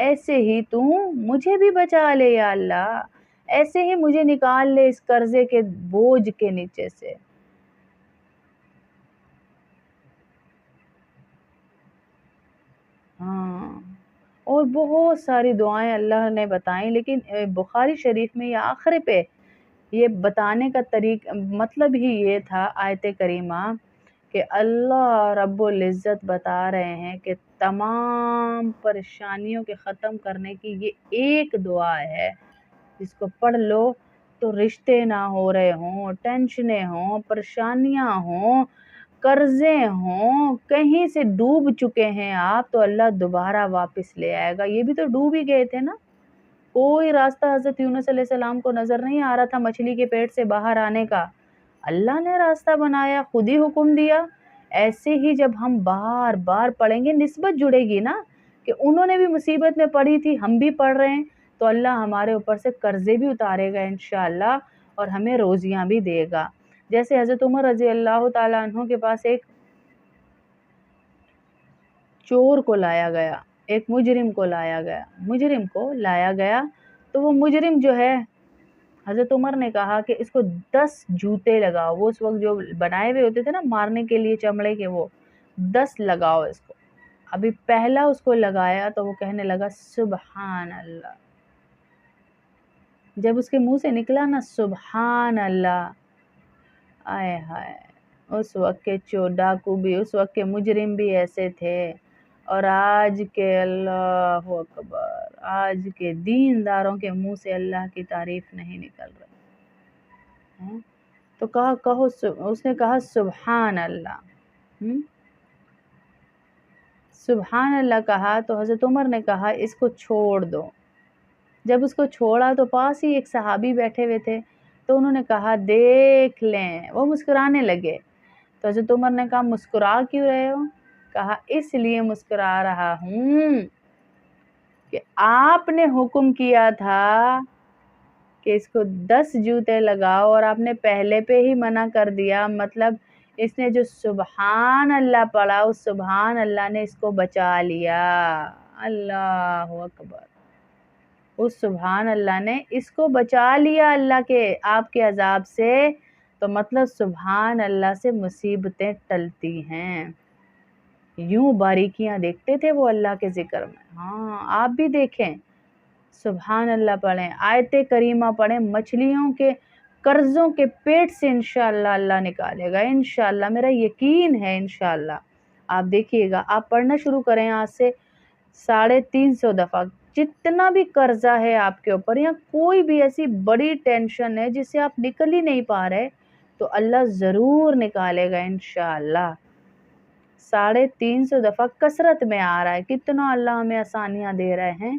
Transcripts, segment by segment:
ایسے ہی تو مجھے بھی بچا لے یا اللہ، ایسے ہی مجھے نکال لے اس قرضے کے بوجھ کے نیچے سے۔ ہاں، اور بہت ساری دعائیں اللہ نے بتائیں، لیکن بخاری شریف میں یہ آخر پہ یہ بتانے کا مطلب ہی یہ تھا آیت کریمہ کہ اللہ رب العزت بتا رہے ہیں کہ تمام پریشانیوں کے ختم کرنے کی یہ ایک دعا ہے، جس کو پڑھ لو تو رشتے نہ ہو رہے ہوں، ٹینشنیں ہوں، پریشانیاں ہوں، قرضے ہوں، کہیں سے ڈوب چکے ہیں آپ، تو اللہ دوبارہ واپس لے آئے گا۔ یہ بھی تو ڈوب ہی گئے تھے نا، کوئی راستہ حضرت یونس علیہ السلام کو نظر نہیں آ رہا تھا مچھلی کے پیٹ سے باہر آنے کا، اللہ نے راستہ بنایا، خود ہی حکم دیا۔ ایسے ہی جب ہم بار بار پڑھیں گے، نسبت جڑے گی نا کہ انہوں نے بھی مصیبت میں پڑھی تھی، ہم بھی پڑھ رہے ہیں، تو اللہ ہمارے اوپر سے قرضے بھی اتارے گا انشاءاللہ، اور ہمیں روزیاں بھی دے گا۔ جیسے حضرت عمر رضی اللہ تعالیٰ عنہ کے پاس ایک چور کو لایا گیا، ایک مجرم کو لایا گیا تو وہ مجرم جو ہے، حضرت عمر نے کہا کہ اس کو 10 جوتے لگاؤ، وہ اس وقت جو بنائے ہوئے ہوتے تھے نا مارنے کے لیے چمڑے کے، وہ 10 لگاؤ اس کو۔ ابھی پہلا اس کو لگایا تو وہ کہنے لگا سبحان اللہ، جب اس کے منہ سے نکلا نا سبحان اللہ، آئے ہائے، اس وقت کے ڈاکو بھی، اس وقت کے مجرم بھی ایسے تھے، اور آج کے اللہ اکبر، آج کے دینداروں کے منہ سے اللہ کی تعریف نہیں نکل رہی، تو کہو اس نے کہا سبحان اللہ، سبحان اللہ کہا تو حضرت عمر نے کہا اس کو چھوڑ دو۔ جب اس کو چھوڑا تو پاس ہی ایک صحابی بیٹھے ہوئے تھے، تو انہوں نے کہا دیکھ لیں، وہ مسکرانے لگے، تو حضرت عمر نے کہا مسکرا کیوں رہے ہو؟ کہا اس لیے مسکرا رہا ہوں کہ آپ نے حکم کیا تھا کہ اس کو 10 جوتے لگاؤ، اور آپ نے پہلے پہ ہی منع کر دیا، مطلب اس نے جو سبحان اللہ پڑھا، اس سبحان اللہ نے اس کو بچا لیا، اللہ اکبر، اس سبحان اللہ نے اس کو بچا لیا اللہ کے آپ کے عذاب سے، تو مطلب سبحان اللہ سے مصیبتیں ٹلتی ہیں۔ یوں باریکیاں دیکھتے تھے وہ اللہ کے ذکر میں۔ ہاں، آپ بھی دیکھیں، سبحان اللہ پڑھیں، آیت کریمہ پڑھیں، مچھلیوں کے قرضوں کے پیٹ سے انشاءاللہ اللہ نکالے گا، انشاءاللہ، میرا یقین ہے انشاءاللہ۔ آپ دیکھیے گا، آپ پڑھنا شروع کریں آج سے 350 دفعہ، جتنا بھی قرضہ ہے آپ کے اوپر، یا کوئی بھی ایسی بڑی ٹینشن ہے جس سے آپ نکل ہی نہیں پا رہے، تو اللہ ضرور نکالے گا انشاءاللہ۔ 350 دفعہ کثرت میں آ رہا ہے، کتنا اللہ ہمیں آسانیاں دے رہے ہیں،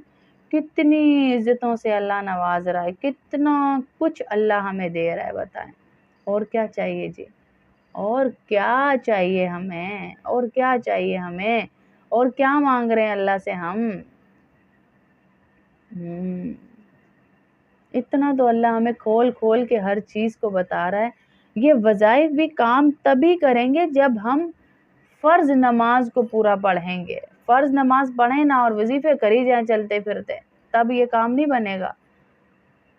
کتنی عزتوں سے اللہ نواز رہا ہے، کتنا کچھ اللہ ہمیں دے رہا ہے، بتائیں اور کیا چاہیے جی، اور کیا چاہیے ہمیں، اور کیا چاہیے ہمیں، اور کیا مانگ رہے ہیں اللہ سے ہم؟ اتنا تو اللہ ہمیں کھول کھول کے ہر چیز کو بتا رہا ہے۔ یہ وظائف بھی کام تبھی کریں گے جب ہم فرض نماز کو پورا پڑھیں گے، فرض نماز پڑھیں نا اور وظیفے کری جائیں چلتے پھرتے، تب یہ کام نہیں بنے گا۔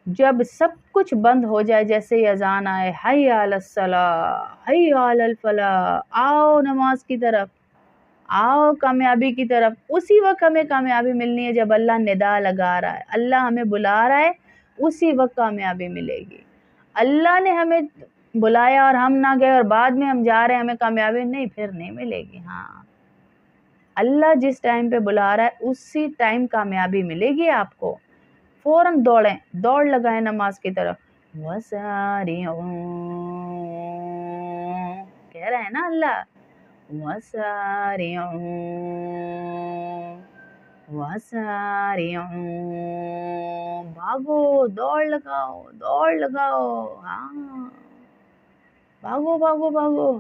جب سب کچھ بند ہو جائے، جیسے ہی اذان آئے حی علی الصلاۃ، حی علی الفلاح، آؤ نماز کی طرف، آؤ کامیابی کی طرف، اسی وقت ہمیں کامیابی ملنی ہے جب اللہ ندا لگا رہا ہے، اللہ ہمیں بلا رہا ہے، اسی وقت کامیابی ملے گی۔ اللہ نے ہمیں بلایا اور ہم نہ گئے اور بعد میں ہم جا رہے ہیں، ہمیں کامیابی نہیں، پھر نہیں ملے گی۔ ہاں، اللہ جس ٹائم پہ بلا رہا ہے اسی ٹائم کامیابی ملے گی آپ کو۔ فوراً دوڑیں، دوڑ لگائیں نماز کی طرف، وَسَارِعُوا، کہہ رہے ہیں نا اللہ، وَسَارِعُوا وَسَارِعُوا، بھاگو، دوڑ لگاؤ، دوڑ لگاؤ، ہاں، بھاگو بھاگو بھاگو،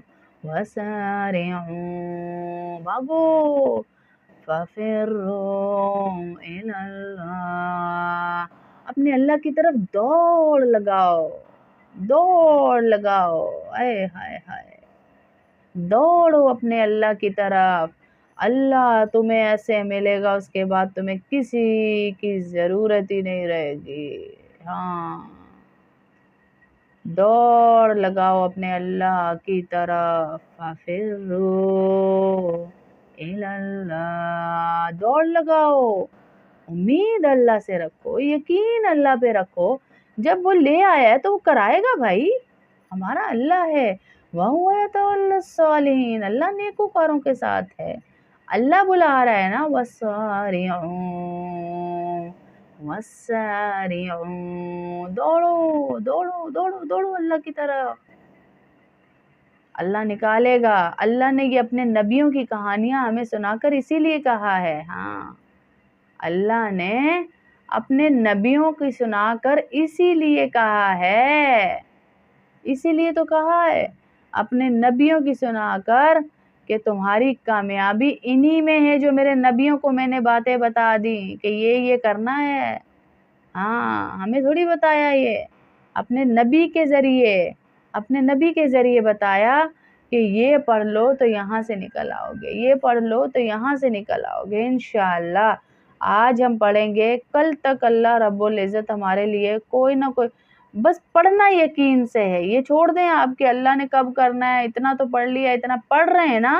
وَسَارِعُوا، بھاگو، فَفِرُّوا إِلَى اللَّهِ، اپنے اللہ کی طرف دوڑ لگاؤ، دوڑ لگاؤ، اے ہائے ہائے، دوڑو اپنے اللہ کی طرف۔ اللہ تمہیں ایسے ملے گا، اس کے بعد تمہیں کسی کی ضرورت ہی نہیں رہے گی۔ ہاں، دوڑ لگاؤ اپنے اللہ کی طرف، فَفِرُّوا إِلَى اللہ، دوڑ لگاؤ، امید اللہ سے رکھو، یقین اللہ پہ رکھو، جب وہ لے آیا ہے تو وہ کرائے گا بھائی، ہمارا اللہ ہے۔ وَهُوَ يَتَوَلَّى الصَّالِحِينَ، اللہ نیکوکاروں کے ساتھ ہے، اللہ بلا رہا ہے نا، وَالسَّارِعُونَ وَالسَّارِعُونَ، دوڑو دوڑو دوڑو دوڑو اللہ کی طرف، اللہ نکالے گا۔ اللہ نے یہ اپنے نبیوں کی کہانیاں ہمیں سنا کر اسی لیے کہا ہے، ہاں، اللہ نے اپنے نبیوں کی سنا کر اسی لیے کہا ہے، اسی لیے تو کہا ہے اپنے نبیوں کی سنا کر کہ تمہاری کامیابی انہی میں ہے جو میرے نبیوں کو میں نے باتیں بتا دی کہ یہ کرنا ہے۔ ہاں، ہمیں تھوڑی بتایا، یہ اپنے نبی کے ذریعے بتایا کہ یہ پڑھ لو تو یہاں سے نکل آؤ گے، یہ پڑھ لو تو یہاں سے نکل آؤ گے انشاءاللہ۔ آج ہم پڑھیں گے، کل تک اللہ رب العزت ہمارے لیے کوئی نہ کوئی، بس پڑھنا یقین سے ہے، یہ چھوڑ دیں آپ کہ اللہ نے کب کرنا ہے، اتنا تو پڑھ لیا، اتنا پڑھ رہے ہیں نا،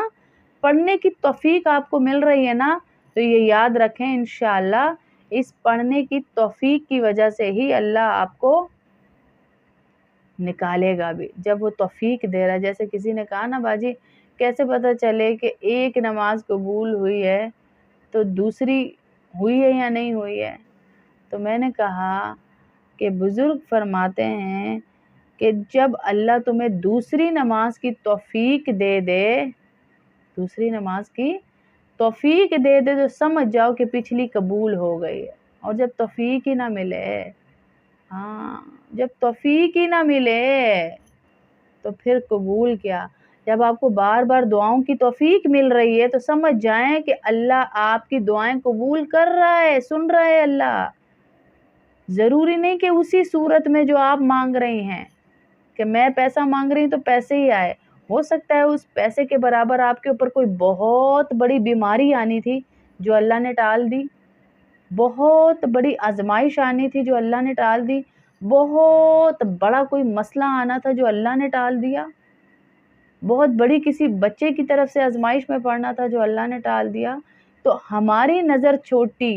پڑھنے کی توفیق آپ کو مل رہی ہے نا، تو یہ یاد رکھیں انشاءاللہ اس پڑھنے کی توفیق کی وجہ سے ہی اللہ آپ کو نکالے گا بھی، جب وہ توفیق دے رہا ہے۔ جیسے کسی نے کہا نا باجی کیسے پتہ چلے کہ ایک نماز قبول ہوئی ہے تو دوسری ہوئی ہے یا نہیں ہوئی ہے، تو میں نے کہا کہ بزرگ فرماتے ہیں کہ جب اللہ تمہیں دوسری نماز کی توفیق دے دے، دوسری نماز کی توفیق دے دے تو سمجھ جاؤ کہ پچھلی قبول ہو گئی ہے، اور جب توفیق ہی نہ ملے، ہاں، جب توفیق ہی نہ ملے تو پھر قبول کیا۔ جب آپ کو بار بار دعاؤں کی توفیق مل رہی ہے تو سمجھ جائیں کہ اللہ آپ کی دعائیں قبول کر رہا ہے، سن رہا ہے اللہ۔ ضروری نہیں کہ اسی صورت میں جو آپ مانگ رہی ہیں، کہ میں پیسہ مانگ رہی ہوں تو پیسے ہی آئے، ہو سکتا ہے اس پیسے کے برابر آپ کے اوپر کوئی بہت بڑی بیماری آنی تھی جو اللہ نے ٹال دی، بہت بڑی آزمائش آنی تھی جو اللہ نے ٹال دی، بہت بڑا کوئی مسئلہ آنا تھا جو اللہ نے ٹال دیا، بہت بڑی کسی بچے کی طرف سے آزمائش میں پڑنا تھا جو اللہ نے ٹال دیا۔ تو ہماری نظر چھوٹی،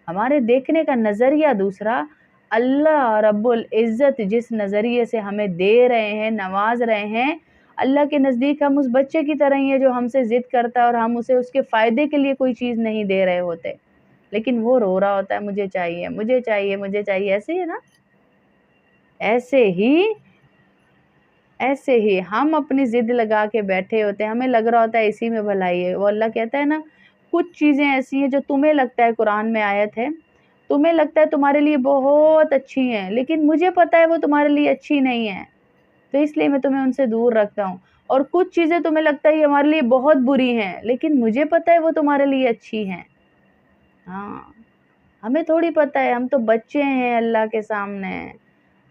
ہمارے دیکھنے کا نظریہ دوسرا، اللہ رب العزت جس نظریے سے ہمیں دے رہے ہیں، نواز رہے ہیں، اللہ کے نزدیک ہم اس بچے کی طرح ہی ہیں جو ہم سے ضد کرتا ہے اور ہم اسے اس کے فائدے کے لیے کوئی چیز نہیں دے رہے ہوتے، لیکن وہ رو رہا ہوتا ہے مجھے چاہیے مجھے چاہیے مجھے چاہیے، ایسے ہی ہے نا، ایسے ہی ہم اپنی ضد لگا کے بیٹھے ہوتے ہیں، ہمیں لگ رہا ہوتا ہے اسی میں بھلائی ہے۔ وہ اللہ کہتا ہے نا، کچھ چیزیں ایسی ہیں جو تمہیں لگتا ہے قرآن میں آیت ہے، تمہیں لگتا ہے تمہارے لیے بہت اچھی ہیں، لیکن مجھے پتا ہے وہ تمہارے لیے اچھی نہیں ہیں، تو اس لیے میں تمہیں ان سے دور رکھتا ہوں۔ اور کچھ چیزیں تمہیں لگتا ہے یہ ہمارے لیے بہت بری ہیں، لیکن مجھے پتا ہے وہ تمہارے لیے اچھی ہیں۔ ہاں، ہمیں تھوڑی پتا ہے، ہم تو بچے ہیں اللہ کے سامنے،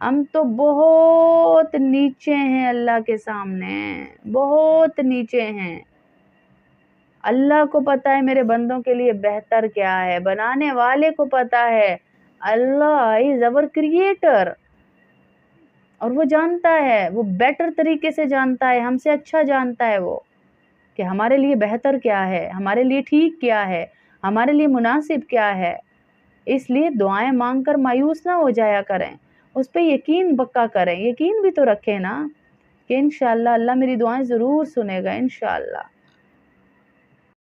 ہم تو بہت نیچے ہیں اللہ کے سامنے، بہت نیچے ہیں۔ اللہ کو پتا ہے میرے بندوں کے لیے بہتر کیا ہے، بنانے والے کو پتا ہے، اللہ از our کریٹر، اور وہ جانتا ہے، وہ بیٹر طریقے سے جانتا ہے، ہم سے اچھا جانتا ہے وہ، کہ ہمارے لیے بہتر کیا ہے، ہمارے لیے ٹھیک کیا ہے، ہمارے لیے مناسب کیا ہے۔ اس لیے دعائیں مانگ کر مایوس نہ ہو جایا کریں، اس پہ یقین پکا کریں، یقین بھی تو رکھیں نا کہ انشاءاللہ اللہ میری دعائیں ضرور سنے گا انشاءاللہ۔